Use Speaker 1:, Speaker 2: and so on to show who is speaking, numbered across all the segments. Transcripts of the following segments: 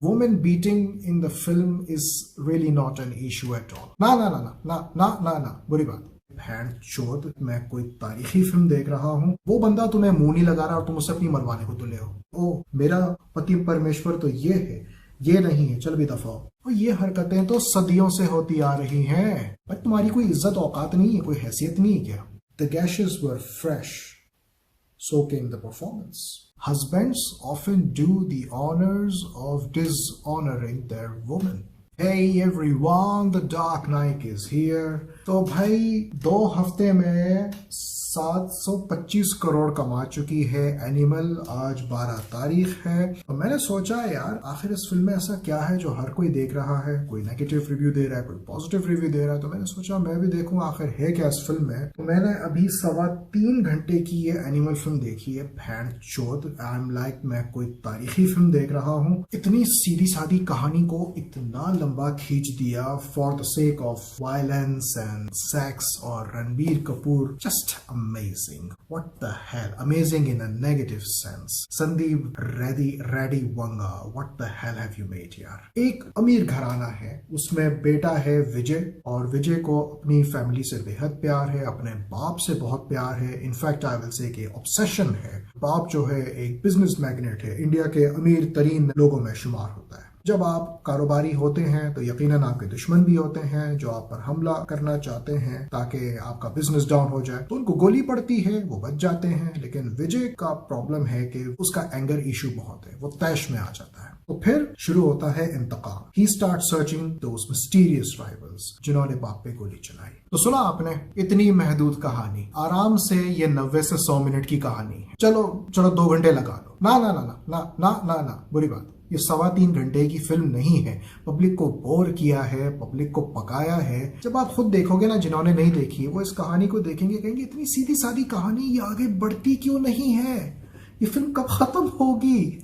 Speaker 1: Woman beating in the film is really not an issue at all. ना ना ना ना ना ना ना ना बुरी बात। भैन चोद, मैं कोई तारीखी फिल्म देख रहा हूँ, वो बंदा तुम्हें मुंह नहीं लगा रहा और तुम उसे अपनी मरवाने को तुले हो। ओ मेरा पति परमेश्वर तो ये है, ये नहीं है, चल भी दफा हो। और ये हरकतें तो सदियों से होती आ रही हैं, पर तुम्हारी कोई इज्जत औकात नहीं है, कोई हैसियत नहीं है क्या? The gashes were fresh, so came the performance. Husbands often do the honors of dishonoring their woman. Hey everyone, the Dark Knight is here. तो भाई 2 हफ्ते में 725 करोड़ कमा चुकी है एनिमल। आज 12 तारीख है। तो मैंने सोचा यार आखिर इस फिल्म में ऐसा क्या है जो हर कोई देख रहा है। कोई नेगेटिव रिव्यू दे रहा है, कोई पॉजिटिव रिव्यू दे रहा है, तो मैंने सोचा मैं भी देखूं आखिर है क्या इस फिल्म में। तो मैंने अभी 3.25 घंटे की ये एनिमल फिल्म देखी है। भैन चोद, आई एम लाइक मैं कोई तारीखी फिल्म देख रहा हूँ। इतनी सीधी सादी कहानी को इतना लंबा खींच दिया for the sake of violence and sex. और Ranbir Kapoor just amazing. What the hell? Amazing in a negative sense. Sandeep Reddy Wanga. What the hell have you made यार? एक अमीर घराना है, उसमें बेटा है विजय, और विजय को अपनी फैमिली से बेहद प्यार है, अपने बाप से बहुत प्यार है। इनफैक्ट आई विल से कि ऑब्सेशन है। बाप जो है एक बिजनेस मैग्नेट है, इंडिया के अमीर तरीन लोगों में शुमार होता है। जब आप कारोबारी होते हैं तो यकीनन आपके दुश्मन भी होते हैं जो आप पर हमला करना चाहते हैं ताकि आपका बिजनेस डाउन हो जाए, तो उनको गोली पड़ती है, वो बच जाते हैं। लेकिन विजय का प्रॉब्लम है कि उसका एंगर इशू बहुत है, वो तैश में आ जाता है। तो फिर शुरू होता है इंतकाम। ही स्टार्ट सर्चिंग दोस मिस्टीरियस राइवल्स जिन्होंने बाप पे गोली चलाई। तो सुना आपने इतनी महदूद कहानी, आराम से ये 90 से 100 मिनट की कहानी है। चलो 2 घंटे लगा लो। ना ना ना ना ना ना ना ना बुरी बात। ये 3.25 घंटे की फिल्म नहीं है। पब्लिक को बोर किया है, पब्लिक को पकाया है। जब आप खुद देखोगे ना, जिन्होंने नहीं देखी है वो इस कहानी को देखेंगे, कहेंगे इतनी सीधी सादी कहानी ये आगे बढ़ती क्यों नहीं है, ये फिल्म कब खत्म होगी।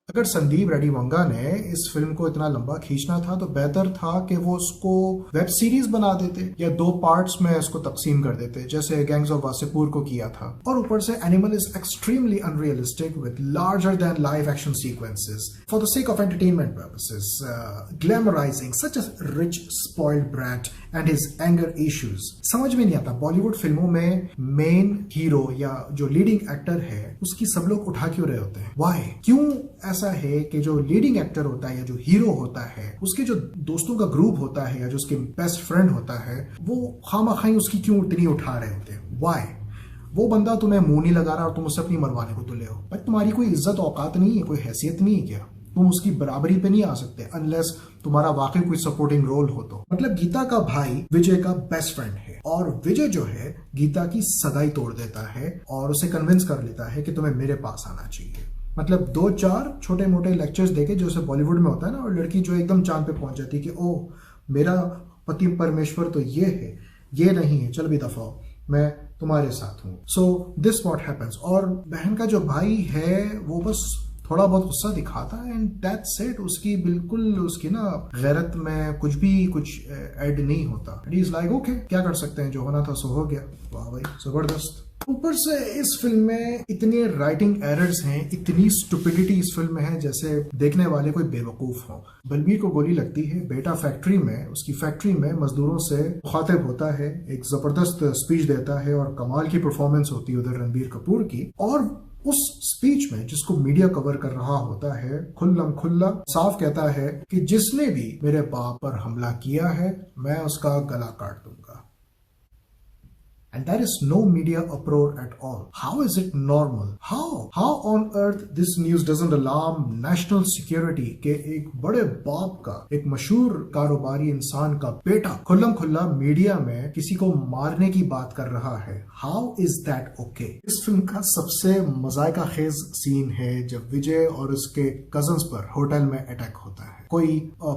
Speaker 1: अगर संदीप रेड्डी वंगा ने इस फिल्म को इतना लंबा खींचना था तो बेहतर था कि वो उसको वेब सीरीज बना देते या 2 पार्ट्स में इसको तकसीम कर देते, जैसे गैंग्स ऑफ वासेपुर को किया था। और ऊपर से Animal is extremely unrealistic with larger than life action sequences for the sake of entertainment purposes, glamourising such a rich spoiled brat and his anger issues. समझ में नहीं आता बॉलीवुड फिल्मों में मेन हीरो या जो लीडिंग एक्टर है उसकी सब लोग उठा क्यों रहे होते हैं। वाई, क्यों ऐसा है कि जो लीडिंग एक्टर होता है या जो हीरो होता है उसके जो दोस्तों का ग्रुप होता है या जो उसके बेस्ट फ्रेंड होता है वो खामखाई उसकी क्यों इतनी उठा रहे होते हैं। वाई, वो बंदा तुम्हें मुंह नहीं लगा रहा और तुम उसे अपनी मरवाने को तुले हो। भाई तुम्हारी कोई इज्जत औकात नहीं है, कोई हैसियत नहीं है क्या? तुम उसकी बराबरी पे नहीं आ सकते अनलेस तुम्हारा वाकई कोई सपोर्टिंग रोल हो। तो मतलब गीता का भाई विजय का बेस्ट फ्रेंड है और विजय जो है गीता की सगाई तोड़ देता है और उसे कन्विंस कर लेता है कि तुम्हें मेरे पास आना चाहिए। मतलब 2-4 छोटे मोटे लेक्चर्स देके जैसे बॉलीवुड में होता है ना, और लड़की जो एकदम चांद पे पहुंच जाती है कि ओ मेरा पति परमेश्वर तो ये है, ये नहीं है, चल भी दफा हो, मैं तुम्हारे साथ हूँ। So this what happens. और बहन का जो भाई है वो बस थोड़ा बहुत गुस्सा दिखाता है एंड दैट्स इट। उसकी बिल्कुल उसकी ना गैरत में कुछ ऐड नहीं होता। इट इज लाइक ओके, क्या कर सकते हैं, जो होना था सो हो गया। वाह भाई जबरदस्त। ऊपर से इस फिल्म में इतने राइटिंग एरर्स हैं, इतनी स्टुपिडिटी इस फिल्म में है जैसे देखने वाले कोई बेवकूफ हो। बलबीर को गोली लगती है, बेटा फैक्ट्री में, उसकी फैक्ट्री में मजदूरों से मुखातिब होता है, एक जबरदस्त स्पीच देता है और कमाल की परफॉर्मेंस होती है उधर रणबीर कपूर की। और उस स्पीच में जिसको मीडिया कवर कर रहा होता है खुल्लम खुल्ला साफ कहता है कि जिसने भी मेरे बाप पर हमला किया है मैं उसका गला काट दूंगा। And there is no media uproar at all. How is it normal? How on earth this news doesn't alarm national security के एक बड़े बाप का, एक मशहूर कारोबारी इंसान का बेटा खुल्लम खुल्ला मीडिया में किसी को मारने की बात कर रहा है। How is that okay? इस फिल्म का सबसे मजाका खेज सीन है जब विजय और उसके कजन्स पर होटल में अटैक होता है। कोई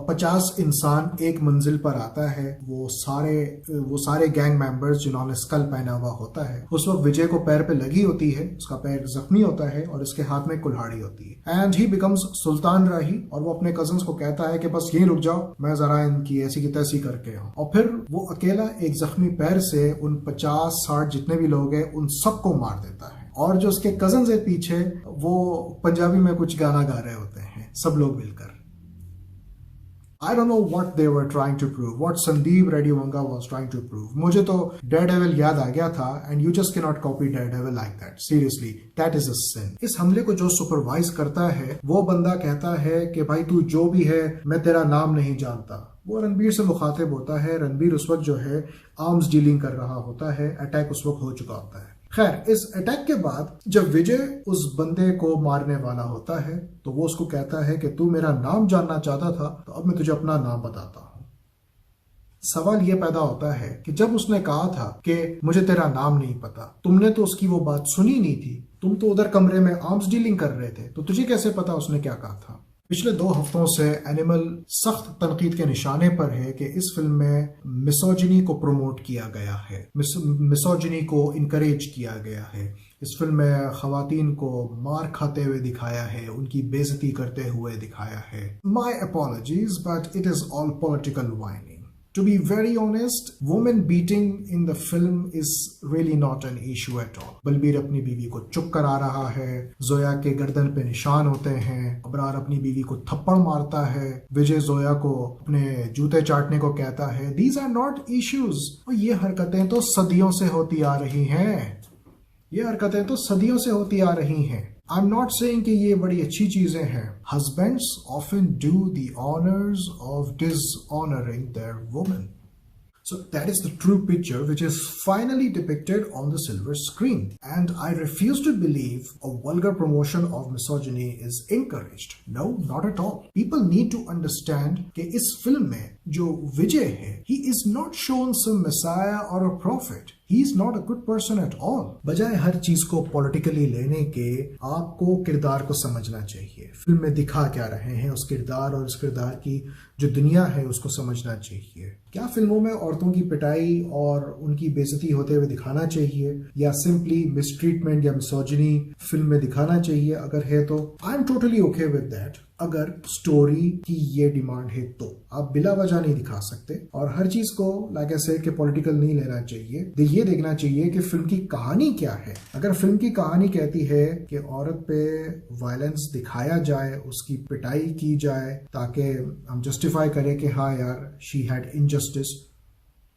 Speaker 1: 50 इंसान एक मंजिल पर आता है, वो सारे गैंग मेंबर्स जिन्होंने स्कल पहना हुआ होता है। उस वक्त विजय को पैर पे लगी होती है, उसका पैर जख्मी होता है और उसके हाथ में कुल्हाड़ी होती है। एंड ही बिकम्स सुल्तान राही और वो अपने कजन्स को कहता है कि बस यहीं रुक जाओ, मैं जरा इनकी ऐसी की तैसी करके आऊं। और फिर वो अकेला एक जख्मी पैर से उन 50-60 जितने भी लोग हैं उन सबको मार देता है। और जो उसके कजन्स है पीछे, वो पंजाबी में कुछ गाना गा रहे होते हैं सब लोग मिलकर। I don't know what they were trying to prove, what Sandeep Reddy Vanga was trying to prove. मुझे तो Daredevil याद आ गया था, and you just cannot copy Daredevil like that. Seriously, that is a sin. इस हमले को जो supervise करता है वो बंदा कहता है कि भाई तू जो भी है मैं तेरा नाम नहीं जानता। वो रणबीर से मुखातिब होता है। रणबीर उस वक्त जो है आर्म्स डीलिंग कर रहा होता है, अटैक उस वक्त हो चुका होता है। खैर, इस अटैक के बाद जब विजय उस बंदे को मारने वाला होता है तो वो उसको कहता है कि तू मेरा नाम जानना चाहता था, तो अब मैं तुझे अपना नाम बताता हूं। सवाल यह पैदा होता है कि जब उसने कहा था कि मुझे तेरा नाम नहीं पता, तुमने तो उसकी वो बात सुनी नहीं थी, तुम तो उधर कमरे में आर्म्स डीलिंग कर रहे थे, तो तुझे कैसे पता उसने क्या कहा था। पिछले 2 हफ्तों से एनिमल सख्त तनकीद के निशाने पर है कि इस फिल्म में मिसोजिनी को प्रमोट किया गया है, मिसोजिनी को इनकरेज किया गया है। इस फिल्म में खवातीन को मार खाते हुए दिखाया है, उनकी बेइज्जती करते हुए दिखाया है। माई apologies, but it is all political whining. To be very honest, woman beating in the film is really not an issue at all. Balbir अपनी बीवी को चुप करा रहा है, जोया के गर्दन पे निशान होते हैं, अबरार अपनी बीवी को थप्पड़ मारता है, विजय जोया को अपने जूते चाटने को कहता है। These are not issues। और ये हरकतें तो सदियों से होती आ रही हैं। ये हरकतें तो सदियों से होती आ रही हैं। I'm not saying कि ये बड़ी अच्छी चीजें हैं। Husbands often do the honors of dishonoring their woman. So that is the true picture which is finally depicted on the silver screen. And I refuse to believe a vulgar promotion of misogyny is encouraged. No, not at all. People need to understand कि इस film में जो विजय है, he is not shown some messiah or a prophet. He is not a good person at all. बजाय हर चीज को politically लेने के, आपको किरदार को समझना चाहिए। फिल्म में दिखा क्या रहे हैं उस किरदार और उस किरदार की जो दुनिया है उसको समझना चाहिए। क्या फिल्मों में औरतों की पिटाई और उनकी बेइज्जती होते हुए दिखाना चाहिए, या सिंपली मिसट्रीटमेंट या मिसोजिनी फिल्म में दिखाना चाहिए? अगर है तो I am totally okay with that. अगर स्टोरी की ये डिमांड है तो आप बिला वजह नहीं दिखा सकते। और हर चीज को लाइक आई सेड कि पॉलिटिकल नहीं लेना चाहिए। ये देखना चाहिए कि फिल्म की कहानी क्या है। अगर फिल्म की कहानी कहती है कि औरत पे वायलेंस दिखाया जाए, उसकी पिटाई की जाए ताकि हम जस्टिफाई करें कि हाँ यार शी हैड इनजस्टिस,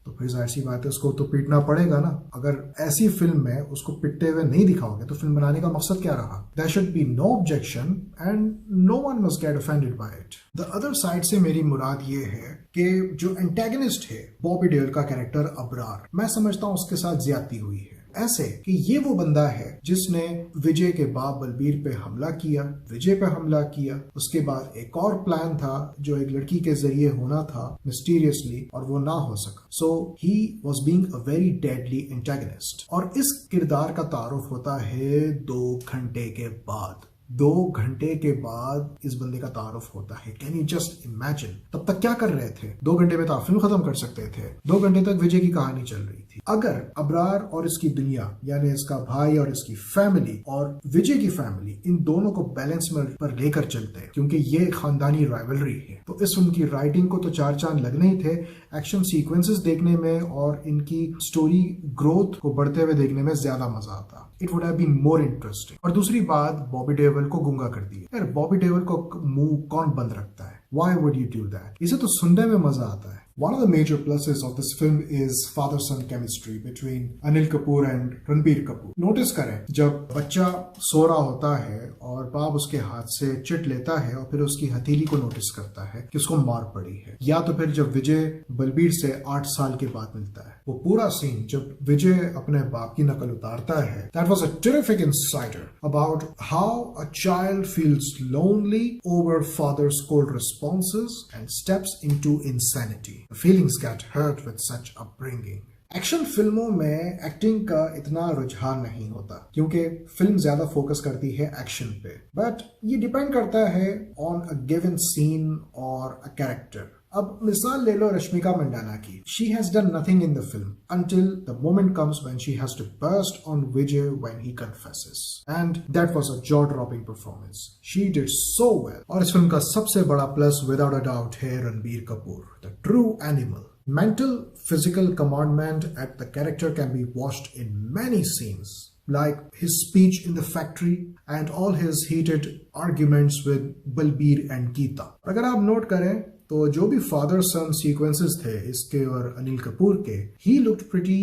Speaker 1: तो फिर जाहिर सी बात है उसको तो पीटना पड़ेगा ना। अगर ऐसी फिल्म में उसको पिटते हुए नहीं दिखाओगे तो फिल्म बनाने का मकसद क्या रहा? There should be no objection and no one must get offended by it. The other side से मेरी मुराद ये है कि जो एंटेगनिस्ट है बॉबी देओल का कैरेक्टर अबरार, मैं समझता हूँ उसके साथ ज्यादती हुई है। ऐसे कि ये वो बंदा है जिसने विजय के बाप बलबीर पे हमला किया, विजय पे हमला किया, उसके बाद एक और प्लान था जो एक लड़की के जरिए होना था मिस्टीरियसली, और वो ना हो सका। So he was being a very deadly antagonist. और इस किरदार का तारुफ होता है 2 घंटे के बाद। 2 घंटे के बाद इस बंदे का तारुफ होता है। Can you just imagine? तब तक क्या कर रहे थे? 2 घंटे में तो आप फिल्म खत्म कर सकते थे। 2 घंटे तक विजय की कहानी चल रही थी। अगर अबरार और इसकी दुनिया, यानी इसका भाई और इसकी फैमिली और विजय की फैमिली, इन दोनों को बैलेंस में पर लेकर चलते हैं, क्योंकि ये खानदानी राइवलरी है, तो इस फिल्म की राइटिंग को तो 4 चांद लगने ही थे। एक्शन सीक्वेंसेस देखने में और इनकी स्टोरी ग्रोथ को बढ़ते हुए देखने में ज्यादा मजा आता। It would have been more interesting. और दूसरी बात, बॉबी देओल को गूंगा कर दिया। यार बॉबी देओल को मुंह कौन बंद रखता है? Why would you do that? इसे तो सुनने में मजा आता है। One of the major pluses of this film is father-son chemistry between Anil Kapoor and Ranbir Kapoor. Notice करें, जब बच्चा सो रहा होता है और बाप उसके हाथ से चिट लेता है और फिर उसकी हथेली को नोटिस करता है कि उसको मार पड़ी है, या तो फिर जब विजय बलबीर से 8 साल के बाद मिलता है, वो पूरा सीन जब विजय अपने बाप की नकल उतारता है, that was a terrific insider about how a child feels lonely over father's cold responses and steps into insanity. The feelings get hurt with such upbringing. Action फिल्मों में एक्टिंग का इतना रुझान नहीं होता क्योंकि फिल्म ज्यादा फोकस करती है एक्शन पे, बट ये डिपेंड करता है ऑन अ गिवन सीन और अ कैरेक्टर। अब मिसाल ले लो रश्मिका मंडाना की. She has done nothing in the film until the moment comes when she has to burst on Vijay when he confesses. And that was a jaw-dropping performance. She did so well. और इस film का सबसे बड़ा plus without a doubt है Ranbir Kapoor, the true animal. Mental, physical commandment at the character can be watched in many scenes. Like his speech in the factory and all his heated arguments with Balbir and Geeta. अगर आप note करें तो जो भी father सन sequences थे इसके और अनिल कपूर के, ही लुक्ड प्रिटी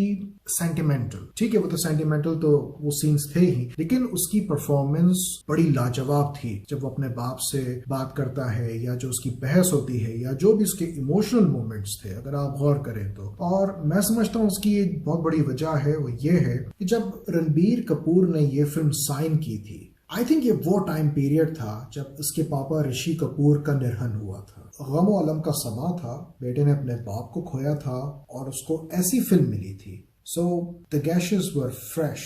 Speaker 1: सेंटिमेंटल. ठीक है, वो तो सेंटिमेंटल तो वो सीन्स थे ही, लेकिन उसकी परफॉर्मेंस बड़ी लाजवाब थी. जब वो अपने बाप से बात करता है या जो उसकी बहस होती है या जो भी उसके इमोशनल मोमेंट्स थे, अगर आप गौर करें तो. और मैं समझता हूँ उसकी एक बहुत बड़ी वजह है, वो ये है कि जब रणबीर कपूर ने ये फिल्म साइन की थी, आई थिंक ये वो टाइम पीरियड था जब इसके पापा ऋषि कपूर का निधन हुआ था. गम अलम का समा था, बेटे ने अपने बाप को खोया था और उसको ऐसी फिल्म मिली थी. So the gases were fresh,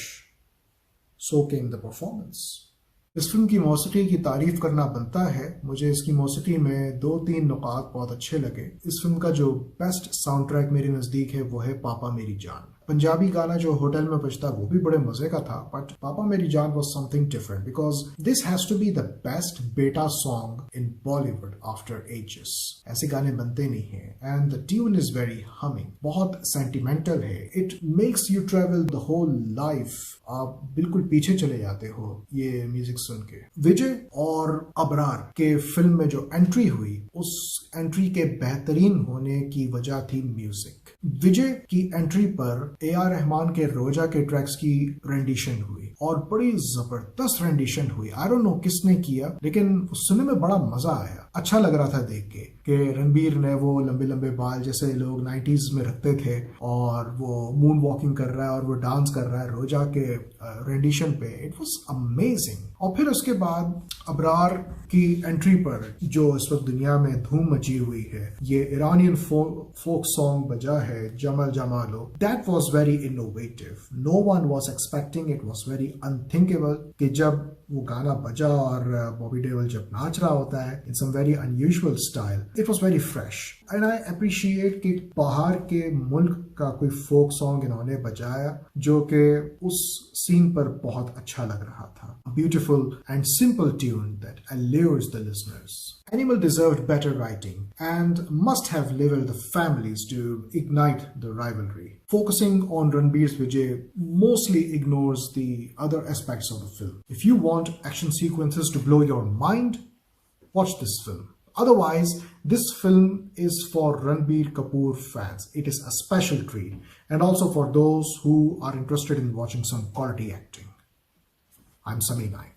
Speaker 1: so came the performance. इस फिल्म की मौसीकी की तारीफ करना बनता है. मुझे इसकी मौसीकी में 2-3 नुकात बहुत अच्छे लगे. इस फिल्म का जो बेस्ट साउंड ट्रैक मेरे नज़दीक है वो है पापा मेरी जान. पंजाबी गाना जो होटल में बजता वो भी बड़े मजे का था, बट पापा मेरी जान was something different because this has to be the best बेटा song in Bollywood after ages. ऐसे गाने बनते नहीं हैं and the tune is very humming, बहुत सेंटिमेंटल है. It makes you travel the whole life. आप बिल्कुल पीछे चले जाते हो ये म्यूजिक सुन के. विजय और अबरार के फिल्म में जो एंट्री हुई, उस एंट्री के बेहतरीन होने की वजह थी म्यूजिक. विजय की एंट्री पर A.R. रहमान के रोजा के ट्रैक्स की रेंडिशन हुई और बड़ी जबरदस्त रेंडिशन हुई. आई डोंट नो किसने किया, लेकिन सुनने में बड़ा मजा आया. अच्छा लग रहा था देख के कि रणबीर ने वो लंबे लंबे बाल जैसे लोग 90s में रखते थे और वो मून वॉकिंग कर रहा है और वो डांस कर रहा है रोजा के रेंडिशन पे. It was amazing. और फिर उसके बाद अबरार की एंट्री पर जो इस वक्त दुनिया में धूम मची हुई है, ये ईरानियन फोक सॉन्ग बजा है जमल जमालो. That was very innovative. No one was expecting. It was very unthinkable कि जब वो गाना बजा और बॉबी देओल जब नाच रहा होता है in some very unusual style, it was very fresh. And I appreciate कि बाहर के मुल्क का कोई फोक सॉन्ग इन्होंने बजाया जो कि उस सीन पर बहुत अच्छा लग रहा था. Beautiful and simple tune that allures the listeners. Animal deserved better writing and must have leveled the families to ignite the rivalry. Focusing on Ranbir's Vijay mostly ignores the other aspects of the film. If you want action sequences to blow your mind, watch this film. Otherwise, this film is for Ranbir Kapoor fans. It is a special treat, and also for those who are interested in watching some quality acting. I'm Sami Naik.